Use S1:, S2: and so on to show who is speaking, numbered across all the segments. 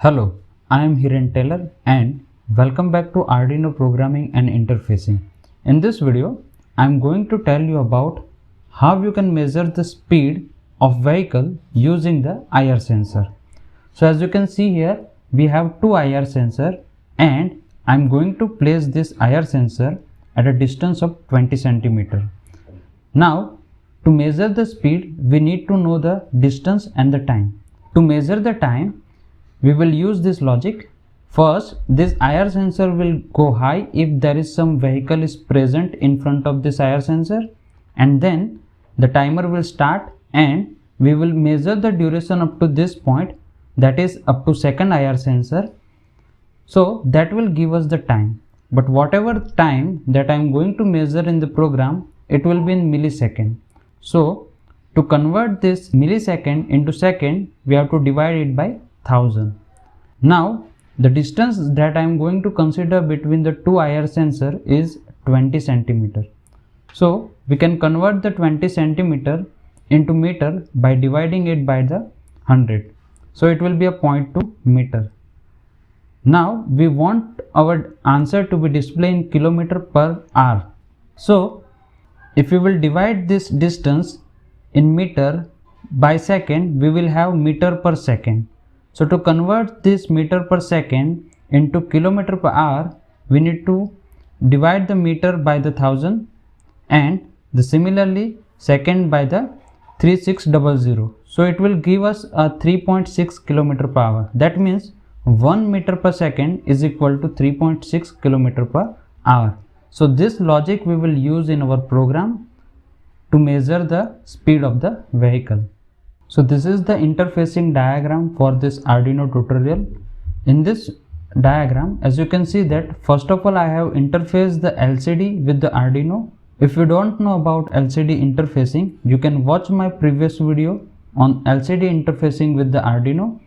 S1: Hello, I am Hiren Taylor and welcome back to Arduino programming and interfacing. In this video, I am going to tell you about how you can measure the speed of vehicle using the IR sensor. So as you can see here, we have two IR sensor and I am going to place this IR sensor at a distance of 20 centimeter. Now, to measure the speed, we need to know the distance and the time. To measure the time, we will use this logic. First, this IR sensor will go high if there is some vehicle is present in front of this IR sensor, and then the timer will start and we will measure the duration up to this point, that is up to second IR sensor. So that will give us the time, but whatever time that I am going to measure in the program, it will be in millisecond. So to convert this millisecond into second, we have to divide it by 1000. Now the distance that I am going to consider between the two IR sensor is 20 centimeter. So we can convert the 20 centimeter into meter by dividing it by the 100. So it will be a 0.2 meter. Now we want our answer to be displayed in kilometer per hour. So if we will divide this distance in meter by second, we will have meter per second. So to convert this meter per second into kilometer per hour, we need to divide the meter by the 1000 and similarly second by the 3600. So it will give us a 3.6 kilometer per hour. That means 1 meter per second is equal to 3.6 kilometer per hour. So this logic we will use in our program to measure the speed of the vehicle. So this is the interfacing diagram for this Arduino tutorial. In this diagram, as you can see that first of all I have interfaced the LCD with the Arduino. If you don't know about LCD interfacing, you can watch my previous video on LCD interfacing with the Arduino.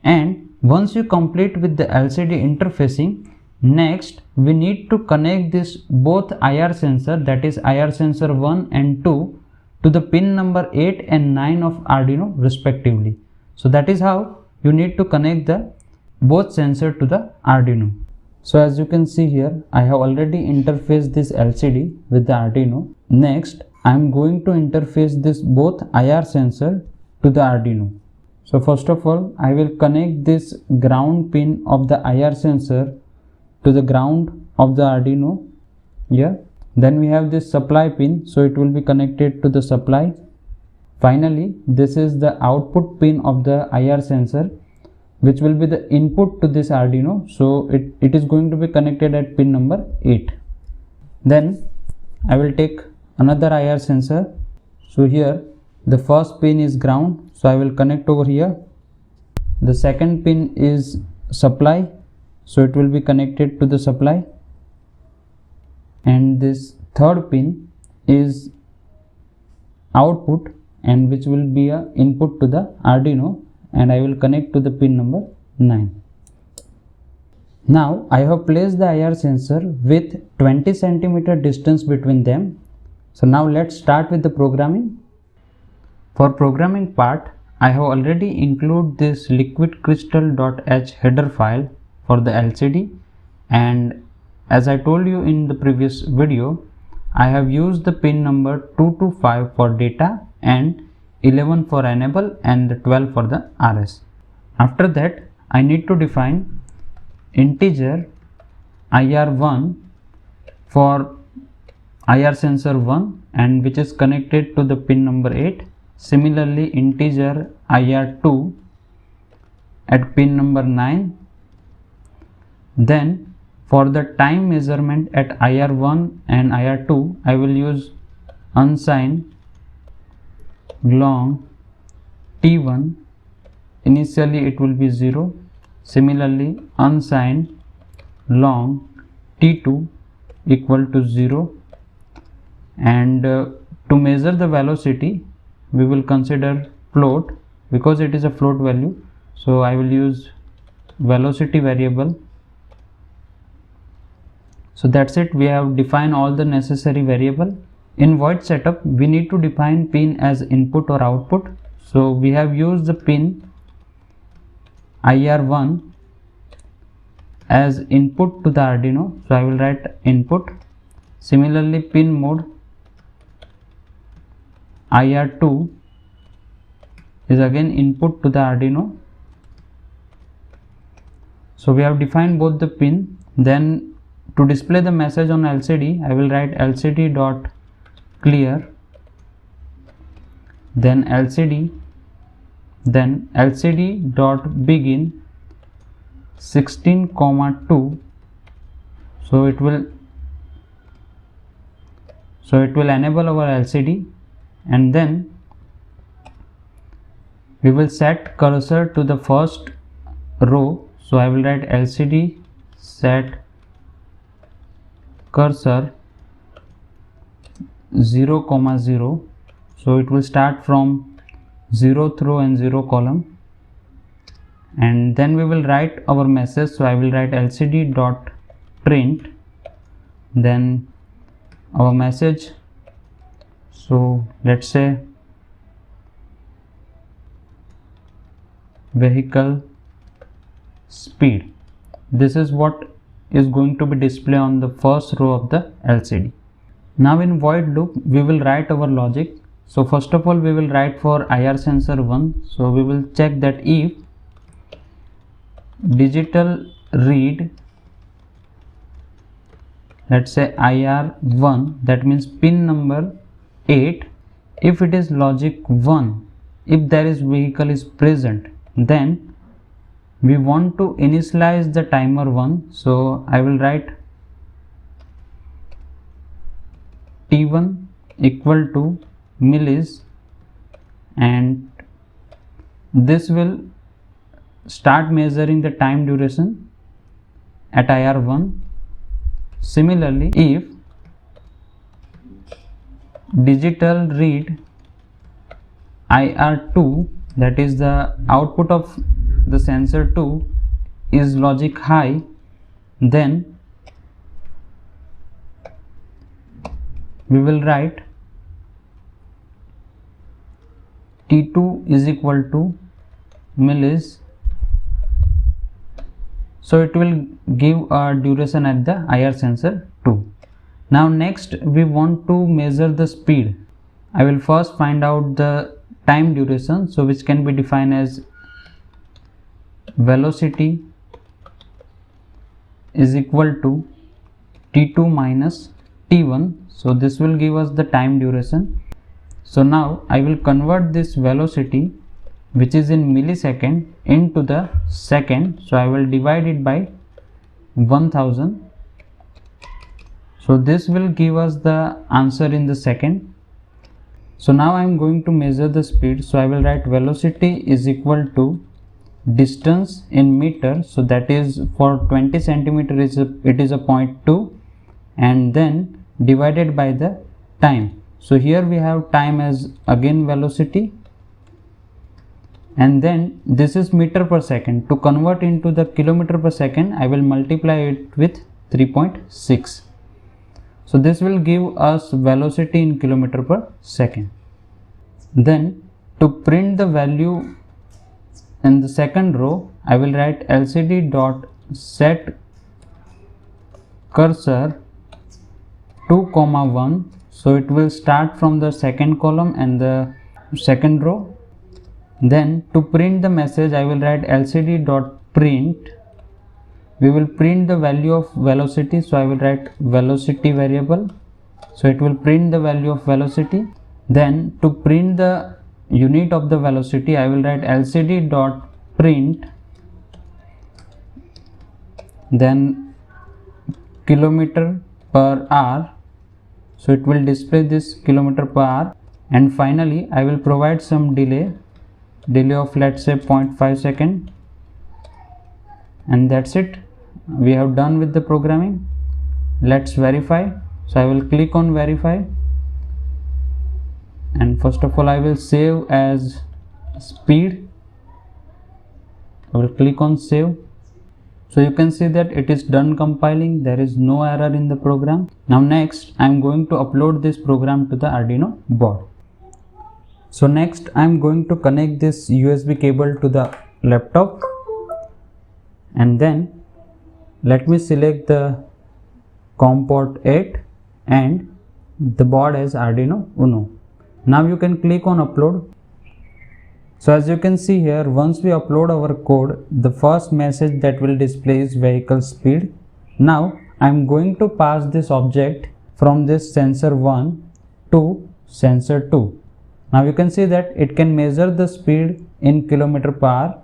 S1: And once you complete with the LCD interfacing, next we need to connect this both IR sensor, that is IR sensor 1 and 2, to the pin number 8 and 9 of Arduino respectively. So that is how you need to connect the both sensor to the Arduino. So as you can see here, I have already interfaced this LCD with the Arduino. Next, I am going to interface this both IR sensor to the Arduino. So first of all, I will connect this ground pin of the IR sensor to the ground of the Arduino here. Then we have this supply pin, so it will be connected to the supply. Finally, this is the output pin of the IR sensor, which will be the input to this Arduino. So it is going to be connected at pin number 8. Then I will take another IR sensor. So here the first pin is ground, so I will connect over here. The second pin is supply, so it will be connected to the supply. And this third pin is output, and which will be a input to the Arduino, and I will connect to the pin number 9. Now I have placed the IR sensor with 20 centimeter distance between them. So now let's start with the programming. For programming part, I have already included this liquidcrystal.h header file for the LCD, and as I told you in the previous video, I have used the pin number 2 to 5 for data and 11 for enable and 12 for the RS. After that, I need to define integer IR1 for IR sensor 1 and which is connected to the pin number 8. Similarly, integer IR2 at pin number 9. Then for the time measurement at IR1 and IR2, I will use unsigned long T1. Initially it will be 0. Similarly, unsigned long T2 equal to 0. And to measure the velocity, we will consider float because it is a float value. So I will use velocity variable. So that's it, we have defined all the necessary variable. In void setup, we need to define pin as input or output. So we have used the pin IR1 as input to the Arduino, so I will write input. Similarly, pin mode IR2 is again input to the Arduino. So we have defined both the pin. Then to display the message on LCD, I will write LCD dot clear, then LCD dot begin 16,2. So it will enable our LCD, and then we will set cursor to the first row. So I will write LCD set cursor 0,0. So it will start from 0th row and 0 column, and then we will write our message. So I will write LCD dot print, then our message. So let's say vehicle speed. This is what is going to be displayed on the first row of the LCD. Now in void loop we will write our logic. So first of all we will write for IR sensor 1. So we will check that if digital read, let's say IR1, that means pin number 8, if it is logic 1, if there is vehicle is present, then we want to initialize the timer 1. So I will write T1 equal to millis, and this will start measuring the time duration at IR1. Similarly, if digital read IR2, that is the output of the sensor 2, is logic high, then we will write T2 is equal to millis. So it will give a duration at the IR sensor 2. Now next we want to measure the speed. I will first find out the time duration, so which can be defined as velocity is equal to T2 minus T1. So this will give us the time duration. So now I will convert this velocity, which is in millisecond, into the second. So I will divide it by 1000. So this will give us the answer in the second. So now I am going to measure the speed. So I will write velocity is equal to distance in meter. So that is for 20 centimeter it is a 0.2, and then divided by the time. So here we have time as again velocity, and then this is meter per second. To convert into the kilometer per second, I will multiply it with 3.6. So this will give us velocity in kilometer per second. Then to print the value in the second row, I will write LCD dot set cursor 2,1. So it will start from the second column and the second row. Then to print the message, I will write LCD dot print. We will print the value of velocity. So I will write velocity variable. So it will print the value of velocity. Then to print the unit of the velocity, I will write LCD dot print, then kilometer per hour. So it will display this kilometer per hour. And finally I will provide some delay of let's say 0.5 second, and that's it. We have done with the programming. Let's verify. So I will click on verify, and first of all I will save as speed. I will click on save. So you can see that it is done compiling. There is no error in the program. Now next I am going to upload this program to the Arduino board. So next I am going to connect this USB cable to the laptop, and then let me select the COM port 8 and the board as Arduino UNO. Now you can click on upload. So as you can see here, once we upload our code, the first message that will display is vehicle speed. Now I am going to pass this object from this sensor 1 to sensor 2. Now you can see that it can measure the speed in km/h.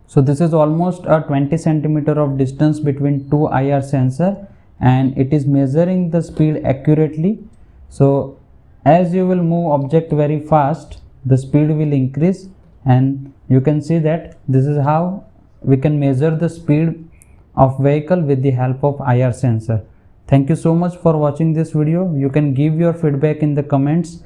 S1: So this is almost a 20 cm of distance between two IR sensor, and it is measuring the speed accurately. So as you will move object very fast, the speed will increase, and you can see that this is how we can measure the speed of vehicle with the help of IR sensor. Thank you so much for watching this video. You can give your feedback in the comments.